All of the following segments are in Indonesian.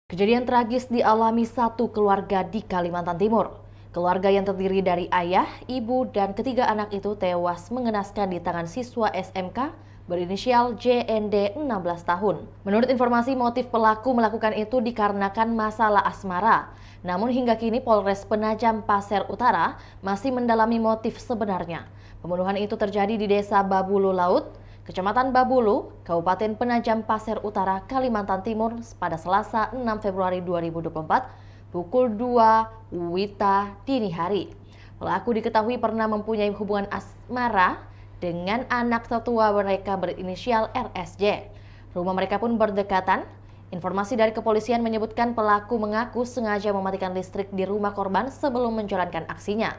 Kejadian tragis dialami satu keluarga di Kalimantan Timur. Keluarga yang terdiri dari ayah, ibu, dan ketiga anak itu tewas mengenaskan di tangan siswa SMK berinisial JND 16 tahun. Menurut informasi, motif pelaku melakukan itu dikarenakan masalah asmara. Namun hingga kini Polres Penajam Pasir Utara masih mendalami motif sebenarnya. Pembunuhan itu terjadi di Desa Babulu Laut, Kecamatan Babulu, Kabupaten Penajam Pasir Utara, Kalimantan Timur pada Selasa 6 Februari 2024 pukul 2 WITA dini hari. Pelaku diketahui pernah mempunyai hubungan asmara dengan anak tetua mereka berinisial RSJ. Rumah mereka pun berdekatan. Informasi dari kepolisian menyebutkan pelaku mengaku sengaja mematikan listrik di rumah korban sebelum menjalankan aksinya.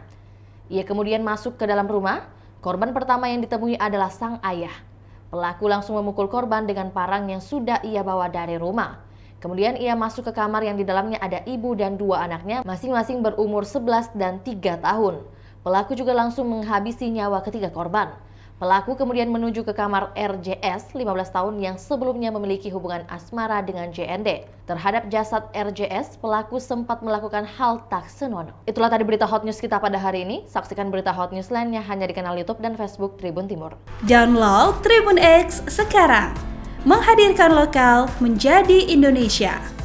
Ia kemudian masuk ke dalam rumah. Korban pertama yang ditemui adalah sang ayah. Pelaku langsung memukul korban dengan parang yang sudah ia bawa dari rumah. Kemudian ia masuk ke kamar yang di dalamnya ada ibu dan dua anaknya, masing-masing berumur 11 dan 3 tahun. Pelaku juga langsung menghabisi nyawa ketiga korban. Pelaku kemudian menuju ke kamar RJS 15 tahun yang sebelumnya memiliki hubungan asmara dengan JND. Terhadap jasad RJS, pelaku sempat melakukan hal tak senonoh. Itulah tadi berita Hot News kita pada hari ini. Saksikan berita Hot News lainnya hanya di kanal YouTube dan Facebook Tribun Timur. Download Tribun X sekarang. Menghadirkan lokal menjadi Indonesia.